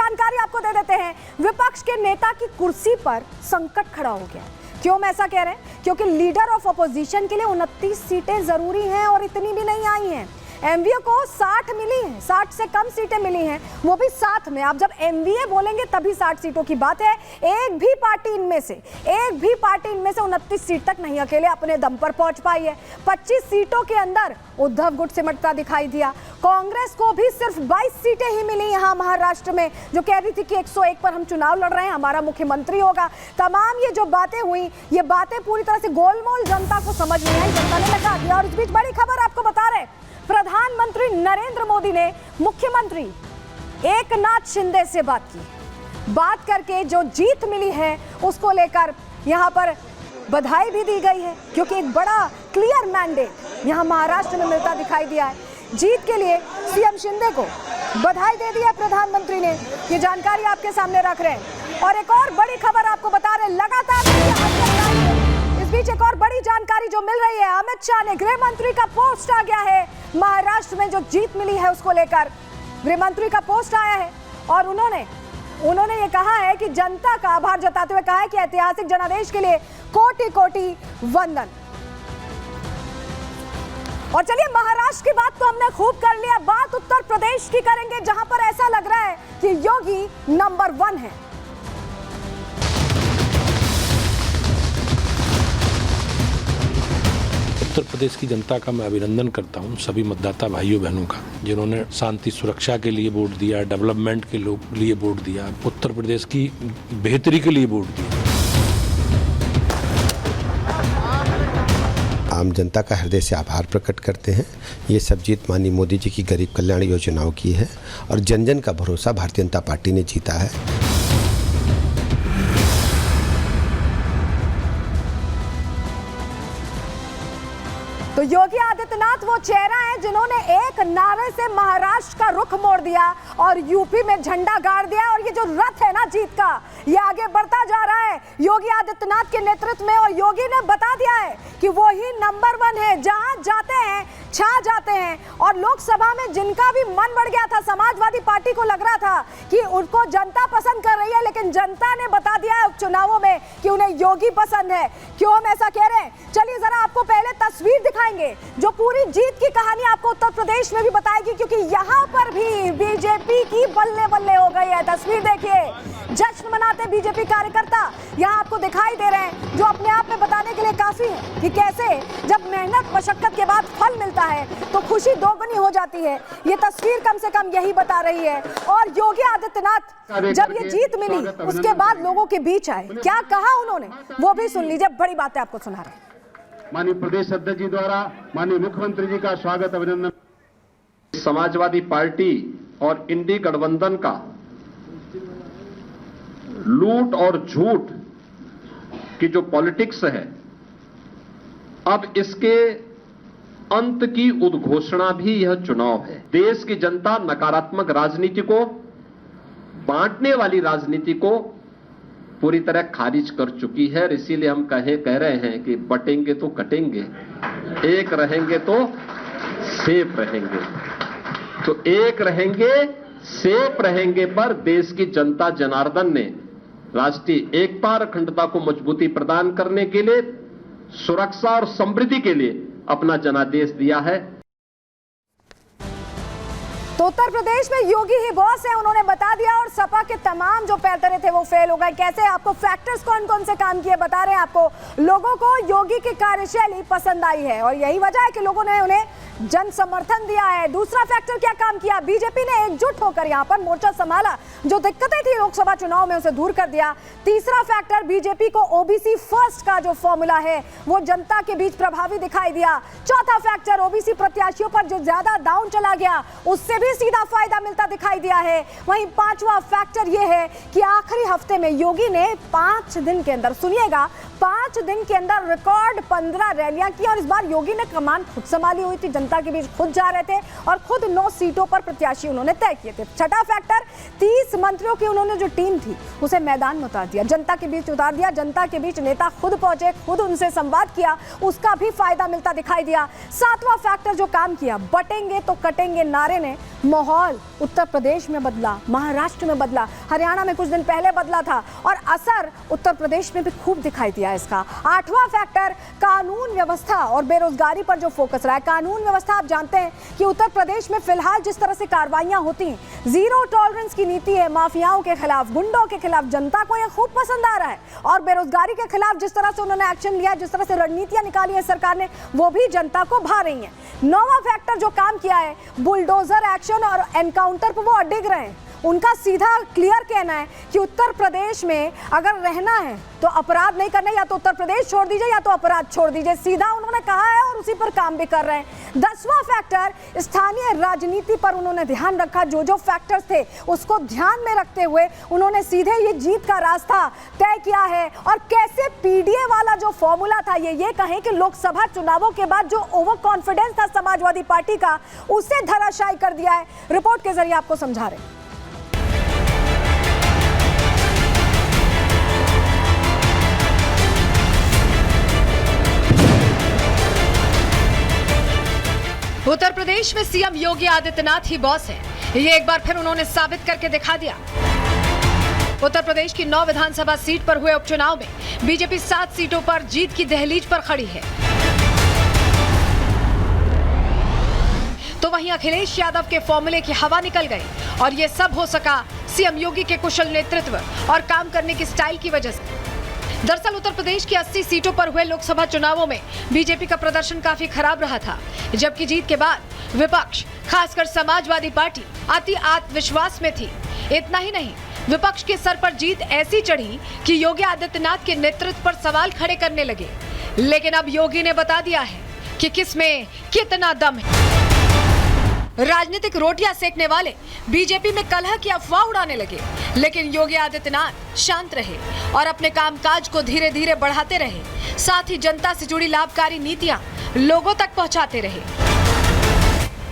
जानकारी आपको दे देते हैं। विपक्ष के नेता की कुर्सी पर संकट खड़ा हो गया। क्यों हम ऐसा कह रहे हैं? क्योंकि लीडर ऑफ अपोजिशन के लिए 29 सीटें जरूरी हैं और इतनी भी नहीं आई हैं। एमवीए को 60 मिली हैं, 60 से कम सीटें मिली हैं, वो भी साथ में। आप जब एमवीए बोलेंगे तभी 60 सीटों की बात है। एक भी पार्टी इनमें से 29 सीट तक नहीं अकेले अपने दम पर पहुंच पाई है। 25 सीटों के अंदर उद्धव गुट सिमटता दिखाई दिया। कांग्रेस को भी सिर्फ 22 सीटें ही मिली यहाँ महाराष्ट्र में, जो कह रही थी कि 101 पर हम चुनाव लड़ रहे हैं, हमारा मुख्यमंत्री होगा। तमाम ये जो बातें हुई, ये बातें पूरी तरह से गोलमोल जनता को समझ नहीं आई, जनता ने लगा दिया। और इस बीच बड़ी खबर आपको बता रहे, प्रधानमंत्री नरेंद्र मोदी ने मुख्यमंत्री एकनाथ शिंदे से बात करके जो जीत मिली है उसको लेकर यहां पर बधाई भी दी गई है, क्योंकि एक बड़ा क्लियर मैंडेट यहां महाराष्ट्र में मिलता दिखाई दिया है। जीत के लिए सीएम शिंदे को बधाई दे दी है प्रधानमंत्री ने। ये जानकारी आपके सामने रख रहे हैं। और एक और बड़ी खबर आपको बता रहे, लगातार इस बीच एक और बड़ी जानकारी जो मिल रही है, अमित शाह ने, गृह मंत्री का पोस्ट आ गया है महाराष्ट्र में जो जीत मिली है उसको लेकर। गृह मंत्री का पोस्ट आया है और उन्होंने ये कहा है कि जनता का आभार जताते हुए कहा है कि ऐतिहासिक जनादेश के लिए कोटि कोटि वंदन। और चलिए, महाराष्ट्र की बात तो हमने खूब कर लिया, बात उत्तर प्रदेश की करेंगे, जहां पर ऐसा लग रहा है कि योगी नंबर 1 है। उत्तर प्रदेश की जनता का मैं अभिनंदन करता हूं, सभी मतदाता भाइयों बहनों का, जिन्होंने शांति सुरक्षा के लिए वोट दिया, डेवलपमेंट के लिए वोट दिया, उत्तर प्रदेश की बेहतरी के लिए वोट दिया। आम जनता का हृदय से आभार प्रकट करते हैं। ये सब जीत माननीय मोदी जी की गरीब कल्याण योजनाओं की है और जन जन का भरोसा भारतीय जनता पार्टी ने जीता है। तो योगी आदित्यनाथ वो चेहरा है जिन्होंने एक नारे से महाराष्ट्र का रुख मोड़ दिया और यूपी में झंडा गाड़ दिया। और ये जो रथ है ना जीत का, ये आगे बढ़ता जा रहा है योगी आदित्यनाथ के नेतृत्व में। और योगी ने बता दिया है कि वो ही नंबर 1 है, जहां जाते हैं छा जाते हैं। और लोकसभा में जिनका भी मन बढ़ गया था, समाजवादी पार्टी को लग रहा था कि उनको जनता पसंद कर रही है, लेकिन जनता ने बता दिया है उपचुनावों में कि उन्हें योगी पसंद है। क्यों हम ऐसा कह रहे हैं? चलिए जरा आपको पहले तस्वीर दिखाएंगे जो पूरी जीत की कहानी आपको उत्तर प्रदेश में भी बताएगी, क्योंकि यहां पर भी बीजेपी की बल्ले बल्ले हो गई है। तस्वीर देखिए, जश्न मनाते बीजेपी कार्यकर्ता यहां आपको दिखाई दे रहे हैं, जो अपने आप में बताने के लिए काफी है कि कैसे जब मेहनत मशक्कत के बाद फल मिलता है तो खुशी दोगुनी हो जाती है। ये तस्वीर कम से कम यही बता रही है। और योगी आदित्यनाथ जब ये जीत मिली उसके बाद लोगों के बीच आए, क्या कहा उन्होंने वो भी सुन लीजिए। बड़ी बातें आपको सुना रहे हैं। माननीय प्रदेश अध्यक्ष जी द्वारा माननीय मुख्यमंत्री जी का स्वागत, अभिनंदन। समाजवादी पार्टी और इंडी गठबंधन का लूट और झूठ की जो पॉलिटिक्स है, अब इसके अंत की उद्घोषणा भी यह चुनाव है। देश की जनता नकारात्मक राजनीति को, बांटने वाली राजनीति को पूरी तरह खारिज कर चुकी है। और इसीलिए हम कह रहे हैं कि बटेंगे तो कटेंगे, एक रहेंगे तो सेफ रहेंगे। तो एक रहेंगे, सेफ रहेंगे पर देश की जनता जनार्दन ने राष्ट्रीय एकता और अखंडता को मजबूती प्रदान करने के लिए, सुरक्षा और समृद्धि के लिए अपना जनादेश दिया है। तो उत्तर प्रदेश में योगी ही बॉस है, उन्होंने बता दिया। और सपा के तमाम जो पैतरे थे वो फेल हो गए। कैसे? आपको फैक्टर्स कौन कौन से काम किए बता रहे हैं आपको। लोगों को योगी की कार्यशैली पसंद आई है और यही वजह है कि लोगों ने उन्हें जन समर्थन दिया है। दूसरा फैक्टर क्या काम किया? बीजेपी ने एकजुट होकर यहां पर मोर्चा संभाला, जो दिक्कतें थी लोकसभा चुनाव में उसे दूर कर दिया। तीसरा फैक्टर, बीजेपी को ओबीसी फर्स्ट का जो फॉर्मूला है वो जनता के बीच प्रभावी दिखाई दिया। चौथा फैक्टर, ओबीसी प्रत्याशियों पर जो ज्यादा डाउन चला गया उससे भी सीधा फायदा मिलता दिखाई दिया है। वहीं पांचवा फैक्टर यह है कि आखिरी हफ्ते में योगी ने 5 दिन के अंदर, सुनिएगा, 5 दिन के अंदर रिकॉर्ड 15 रैलियां की। और इस बार योगी ने कमान खुद संभाली हुई थी, जनता जनता के बीच खुद जा रहे थे और खुद 9 सीटों पर प्रत्याशी उन्होंने तय किए थे। छठा फैक्टर, 30 मंत्रियों की उन्होंने जो टीम थी उसे मैदान में उतार दिया, जनता के बीच उतार दिया। जनता के बीच नेता खुद पहुंचे, खुद उनसे संवाद किया, उसका भी फायदा मिलता दिखाई दिया। सातवां फैक्टर जो काम किया, बटेंगे तो कटेंगे नारे ने माहौल उत्तर प्रदेश में बदला, महाराष्ट्र में बदला, हरियाणा में कुछ दिन पहले बदला था और असर उत्तर प्रदेश में भी खूब दिखाई दिया इसका। आठवां फैक्टर, कानून व्यवस्था और बेरोजगारी पर जो फोकस रहा है। कानून व्यवस्था, आप जानते हैं कि उत्तर प्रदेश में फिलहाल जिस तरह से कार्रवाइयां होती हैं, जीरो टॉलरेंस की नीति है माफियाओं के खिलाफ, गुंडों के खिलाफ, जनता को यह खूब पसंद आ रहा है। और बेरोजगारी के खिलाफ जिस तरह से उन्होंने एक्शन लिया, जिस तरह से रणनीतियां निकाली है सरकार ने, वो भी जनता को भा रही है। नौवां फैक्टर जो काम किया है, बुलडोजर एक्शन और एनकाउंटर पर वो अडिग रहे हैं। उनका सीधा क्लियर कहना है कि उत्तर प्रदेश में अगर रहना है तो अपराध नहीं करना, या तो उत्तर प्रदेश छोड़ दीजिए या तो अपराध छोड़ दीजिए, सीधा उन्होंने कहा है और उसी पर काम भी कर रहे हैं। 10वां फैक्टर, स्थानीय राजनीति पर उन्होंने ध्यान रखा। जो जो फैक्टर्स थे उसको ध्यान में रखते हुए उन्होंने सीधे ये जीत का रास्ता तय किया है। और कैसे पीडीए वाला जो फॉर्मूला था, ये कहें कि लोकसभा चुनावों के बाद जो ओवर कॉन्फिडेंस था समाजवादी पार्टी का, उसे धराशायी कर दिया है। रिपोर्ट के जरिए आपको समझा रहे हैं। उत्तर प्रदेश में सीएम योगी आदित्यनाथ ही बॉस है, ये एक बार फिर उन्होंने साबित करके दिखा दिया। उत्तर प्रदेश की 9 विधानसभा सीट पर हुए उपचुनाव में बीजेपी 7 सीटों पर जीत की दहलीज पर खड़ी है, तो वहीं अखिलेश यादव के फॉर्मूले की हवा निकल गई और ये सब हो सका सीएम योगी के कुशल नेतृत्व और काम करने की स्टाइल की वजह से। दरअसल उत्तर प्रदेश की 80 सीटों पर हुए लोकसभा चुनावों में बीजेपी का प्रदर्शन काफी खराब रहा था, जबकि जीत के बाद विपक्ष, खासकर समाजवादी पार्टी, अति आत्मविश्वास में थी। इतना ही नहीं, विपक्ष के सर पर जीत ऐसी चढ़ी कि योगी आदित्यनाथ के नेतृत्व पर सवाल खड़े करने लगे। लेकिन अब योगी ने बता दिया है कि किसमें कितना दम है। राजनीतिक रोटियां सेकने वाले बीजेपी में कलह की अफवाह उड़ाने लगे, लेकिन योगी आदित्यनाथ शांत रहे और अपने कामकाज को धीरे धीरे बढ़ाते रहे। साथ ही जनता से जुड़ी लाभकारी नीतियां लोगों तक पहुंचाते रहे।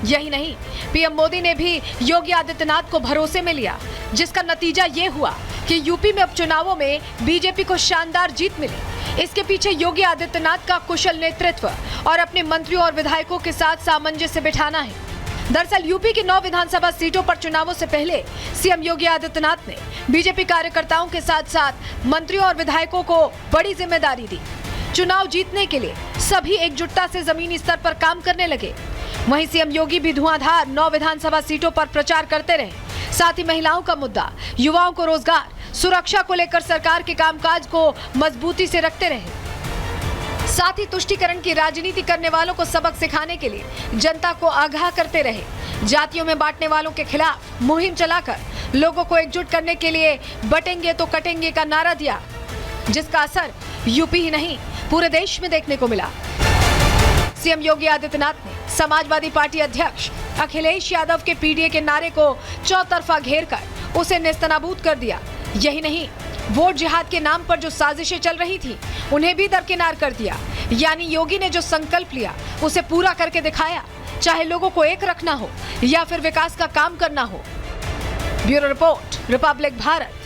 यही नहीं, पीएम मोदी ने भी योगी आदित्यनाथ को भरोसे में लिया, जिसका नतीजा ये हुआ कि यूपी में उपचुनावों में बीजेपी को शानदार जीत मिली। इसके पीछे योगी आदित्यनाथ का कुशल नेतृत्व और अपने मंत्रियों और विधायकों के साथ सामंजस्य बिठाना है। दरअसल यूपी की 9 विधानसभा सीटों पर चुनावों से पहले सीएम योगी आदित्यनाथ ने बीजेपी कार्यकर्ताओं के साथ साथ मंत्रियों और विधायकों को बड़ी जिम्मेदारी दी। चुनाव जीतने के लिए सभी एकजुटता से जमीनी स्तर पर काम करने लगे। वहीं सीएम योगी भी धुआंधार 9 विधानसभा सीटों पर प्रचार करते रहे। साथ ही महिलाओं का मुद्दा, युवाओं को रोजगार, सुरक्षा को लेकर सरकार के कामकाज को मजबूती से रखते रहे। साथ ही तुष्टीकरण की राजनीति करने वालों को सबक सिखाने के लिए जनता को आगाह करते रहे। जातियों में बांटने वालों के खिलाफ मुहिम चलाकर लोगों को एकजुट करने के लिए बटेंगे तो कटेंगे का नारा दिया, जिसका असर यूपी ही नहीं पूरे देश में देखने को मिला। सीएम योगी आदित्यनाथ ने समाजवादी पार्टी अध्यक्ष अखिलेश यादव के पीडीए के नारे को चौतरफा घेर कर उसे नेस्तनाबूद कर दिया। यही नहीं, वोट जिहाद के नाम पर जो साजिशें चल रही थी उन्हें भी दरकिनार कर दिया। यानी योगी ने जो संकल्प लिया उसे पूरा करके दिखाया, चाहे लोगों को एक रखना हो या फिर विकास का काम करना हो। Bureau report, Republic Bharat.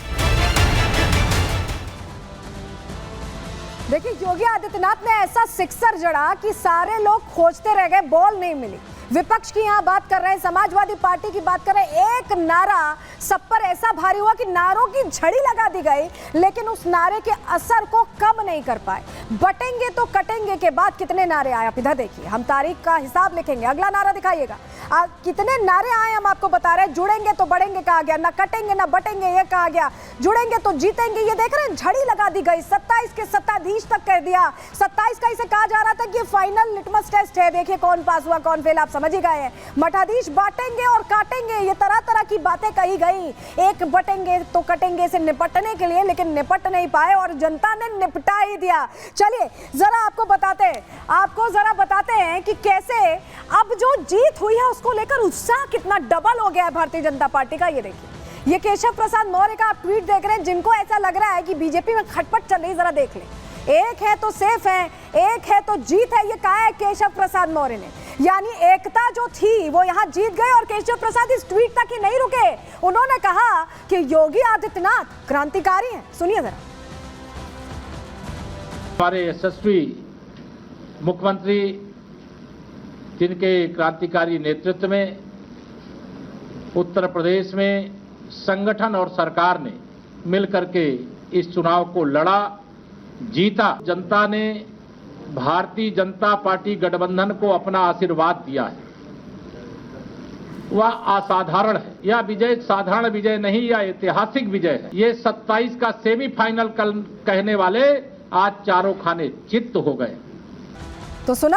देखिए, योगी आदित्यनाथ ने ऐसा सिक्सर जड़ा कि सारे लोग खोजते रह गए, बॉल नहीं मिली। विपक्ष की यहाँ बात कर रहे हैं, समाजवादी पार्टी की बात कर रहे हैं, एक नारा सब पर ऐसा भारी हुआ कि नारों की झड़ी लगा दी गई, लेकिन उस नारे के असर को कम नहीं कर पाए। बटेंगे तो कटेंगे के बाद कितने नारे आए आप इधर देखिए, हम तारीख का हिसाब लिखेंगे। अगला नारा दिखाइएगा, कितने नारे आए हम आपको बता रहे हैं। जुड़ेंगे तो बढ़ेंगे कहा गया, ना कटेंगे ना बटेंगे ये कहा गया, जुड़ेंगे तो जीतेंगे ये देख रहे हैं, झड़ी लगा दी गई। 27 के सत्ताधीश तक कह दिया। 27 का इसे कहा जा रहा था कि ये फाइनल लिटमस टेस्ट है, देखिए कौन पास हुआ कौन फेल, आप समझ ही गए हैं। मठाधीश बांटेंगे और काटेंगे, ये तरह तरह की बातें कही गई। एक बटेंगे तो कटेंगे से निपटने के लिए, लेकिन निपट नहीं पाए और जनता ने निपटा ही दिया। चलिए जरा आपको बताते हैं कि कैसे अब जो जीत हुई है उसको लेकर उत्साह कितना डबल हो गया है भारतीय जनता पार्टी का। ये देखिए, ये केशव प्रसाद मौर्य का आप ट्वीट देख रहे हैं, जिनको ऐसा लग रहा है कि बीजेपी में खटपट चल रही, जरा देख लें। एक है तो सेफ है, एक है तो जीत है, ये कहा है केशव प्रसाद मौर्य ने। यानी एकता जो थी वो यहाँ जीत गए और केशव प्रसाद इस ट्वीट तक ही नहीं रुके। उन्होंने कहा कि योगी आदित्यनाथ क्रांतिकारी हैं। सुनिए जरा। हमारे यशस्वी मुख्यमंत्री जिनके क्रांतिकारी नेतृत्व में उत्तर प्रदेश में संगठन और सरकार ने मिलकर के इस चुनाव को लड़ा, जीता। जनता ने भारतीय जनता पार्टी गठबंधन को अपना आशीर्वाद दिया है। वह असाधारण है। यह विजय साधारण विजय नहीं, यह ऐतिहासिक विजय है। ये 27 का सेमीफाइनल कहने वाले आज चारों खाने चित्त हो गए। तो सुना